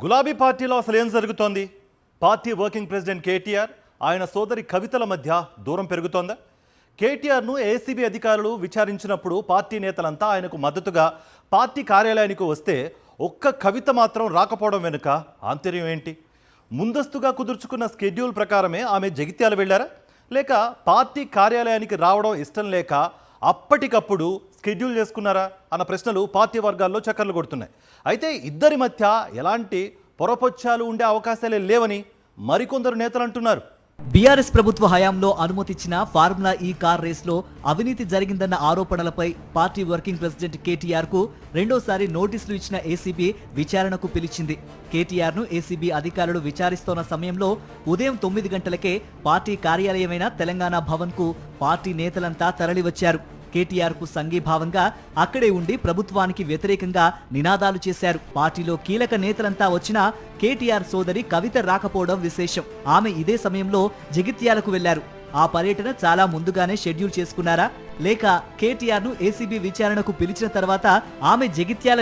గులాబీ పార్టీలో అసలు ఏం జరుగుతోంది? పార్టీ వర్కింగ్ ప్రెసిడెంట్ కేటీఆర్ ఆయన సోదరి కవితల మధ్య దూరం పెరుగుతోందా? కేటీఆర్ను ఏసీబీ అధికారులు విచారించినప్పుడు పార్టీ నేతలంతా ఆయనకు మద్దతుగా పార్టీ కార్యాలయానికి వస్తే ఒక్క కవిత మాత్రం రాకపోవడం వెనుక ఆంతర్యం ఏంటి? ముందస్తుగా కుదుర్చుకున్న స్కెడ్యూల్ ప్రకారమే ఆమె జగిత్యాల వెళ్ళారా, లేక పార్టీ కార్యాలయానికి రావడం ఇష్టం లేక అప్పటికప్పుడు స్కెడ్యూల్ చేసుకున్నారా అన్న ప్రశ్నలు పార్టీ వర్గాల్లో చక్కర్లు కొడుతున్నాయి. అయితే ఇద్దరి మధ్య ఎలాంటి పొరపొచ్చాలు ఉండే అవకాశాలే లేవని మరికొందరు నేతలు అంటున్నారు. బీఆర్ఎస్ ప్రభుత్వ హయాంలో అనుమతిచ్చిన ఫార్ములా ఈ కార్ రేస్లో అవినీతి జరిగిందన్న ఆరోపణలపై పార్టీ వర్కింగ్ ప్రెసిడెంట్ కేటీఆర్ కు రెండోసారి నోటీసులు ఇచ్చిన ఏసీబీ విచారణకు పిలిచింది. కేటీఆర్ ను ఏసీబీ అధికారులు విచారిస్తోన్న సమయంలో ఉదయం 9 గంటలకే పార్టీ కార్యాలయమైన తెలంగాణ భవన్ కు పార్టీ నేతలంతా తరలివచ్చారు. కేటీఆర్ కు సంఘీభావంగా అక్కడే ఉండి ప్రభుత్వానికి వ్యతిరేకంగా నినాదాలు చేశారు. పార్టీలో కీలక నేతలంతా వచ్చినా కేటీఆర్ సోదరి కవిత రాకపోవడం విశేషం. ఆమె ఇదే సమయంలో జగిత్యాలకు వెళ్లారు. ఆ పర్యటన చాలా ముందుగానే షెడ్యూల్ చేసుకున్నారా, లేక కేటీఆర్ ను ఏసీబీ విచారణకు పిలిచిన తర్వాత ఆమె జగిత్యాల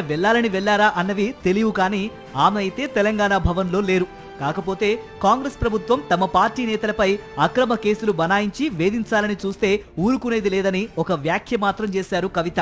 వెళ్లారా అన్నవి తెలియవు. కానీ ఆమె అయితే తెలంగాణ భవన్లో లేరు. కాకపోతే కాంగ్రెస్ ప్రభుత్వం తమ పార్టీ నేతలపై అక్రమ కేసులు బనాయించి వేధించాలని చూస్తే ఊరుకునేది లేదని ఒక వ్యాఖ్య మాత్రం చేశారు కవిత.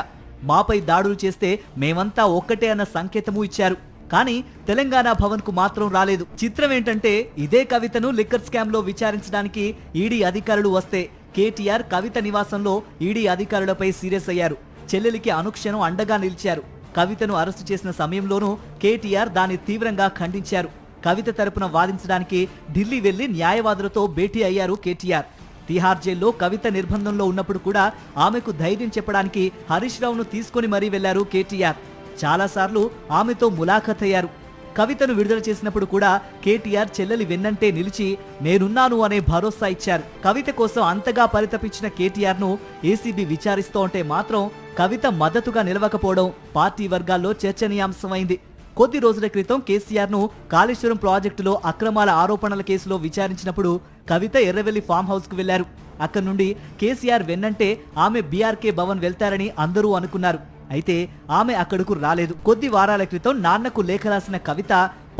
మాపై దాడులు చేస్తే మేమంతా ఒక్కటే అన్న సంకేతము ఇచ్చారు. కానీ తెలంగాణ భవన్ కు మాత్రం రాలేదు. చిత్రం ఏంటంటే ఇదే కవితను లిక్కర్ స్కామ్ లో విచారించడానికి ఈడీ అధికారులు వస్తే కేటీఆర్ కవిత నివాసంలో ఈడీ అధికారులపై సీరియస్ అయ్యారు. చెల్లెలికి అనుక్షణం అండగా నిలిచారు. కవితను అరెస్టు చేసిన సమయంలోనూ కేటీఆర్ దాన్ని తీవ్రంగా ఖండించారు. కవిత తరపున వాదించడానికి ఢిల్లీ వెళ్లి న్యాయవాదులతో భేటీ అయ్యారు కేటీఆర్. తిహార్ జైల్లో కవిత నిర్బంధంలో ఉన్నప్పుడు కూడా ఆమెకు ధైర్యం చెప్పడానికి హరీష్ రావును తీసుకుని మరీ వెళ్లారు కేటీఆర్. చాలాసార్లు ఆమెతో ములాఖత్ అయ్యారు. కవితను విడుదల చేసినప్పుడు కూడా కేటీఆర్ చెల్లెలి వెన్నంటే నిలిచి నేనున్నాను అనే భరోసా ఇచ్చారు. కవిత కోసం అంతగా పరితపించిన కేటీఆర్ ను ఏసీబీ విచారిస్తూ ఉంటే మాత్రం కవిత మద్దతుగా నిలవకపోవడం పార్టీ వర్గాల్లో చర్చనీయాంశమైంది. కొద్ది రోజుల క్రితం కేసీఆర్ ను కాళేశ్వరం ప్రాజెక్టులో అక్రమాల ఆరోపణల కేసులో విచారించినప్పుడు కవిత ఎర్రవెల్లి ఫామ్ హౌస్ కు వెళ్లారు. అక్కడి నుండి కేసీఆర్ వెన్నంటే ఆమె బీఆర్కే భవన్ వెళ్తారని అందరూ అనుకున్నారు. అయితే ఆమె అక్కడకు రాలేదు. కొద్ది వారాల క్రితం నాన్నకు లేఖ రాసిన కవిత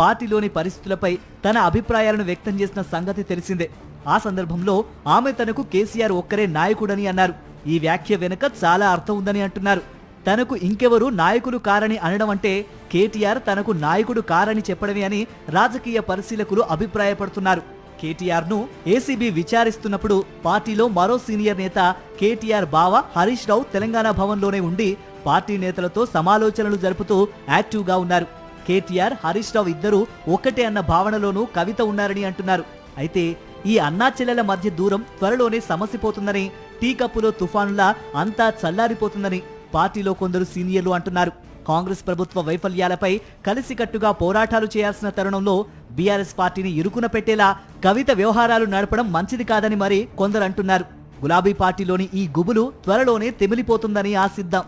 పార్టీలోని పరిస్థితులపై తన అభిప్రాయాలను వ్యక్తం చేసిన సంగతి తెలిసిందే. ఆ సందర్భంలో ఆమె తనకు కేసీఆర్ ఒక్కరే నాయకుడని అన్నారు. ఈ వ్యాఖ్య వెనుక చాలా అర్థం ఉందని అంటున్నారు. తనకు ఇంకెవరు నాయకులు కారని అనడం అంటే కేటీఆర్ తనకు నాయకుడు కారని చెప్పడమే అని రాజకీయ పరిశీలకులు అభిప్రాయపడుతున్నారు. కేటీఆర్ ను ఏసీబీ విచారిస్తున్నప్పుడు పార్టీలో మరో సీనియర్ నేత కేటీఆర్ బావ హరీష్ రావు తెలంగాణ భవన్లోనే ఉండి పార్టీ నేతలతో సమాలోచనలు జరుపుతూ యాక్టివ్ గా ఉన్నారు. కేటీఆర్ హరీష్ రావు ఇద్దరు ఒక్కటే అన్న భావనలోనూ కవిత ఉన్నారని అంటున్నారు. అయితే ఈ అన్నా చెల్లెల మధ్య దూరం త్వరలోనే సమసిపోతుందని, టీ కప్పులో తుఫానులా అంతా చల్లారిపోతుందని పార్టీలో కొందరు సీనియర్లు అంటున్నారు. కాంగ్రెస్ ప్రభుత్వ వైఫల్యాలపై కలిసికట్టుగా పోరాటాలు చేయాల్సిన తరుణంలో బీఆర్ఎస్ పార్టీని ఇరుకున పెట్టేలా కవిత వ్యవహారాలు నడపడం మంచిది కాదని మరి కొందరు అంటున్నారు. గులాబీ పార్టీలోని ఈ గుబులు త్వరలోనే తెమిలిపోతుందని ఆశిద్దాం.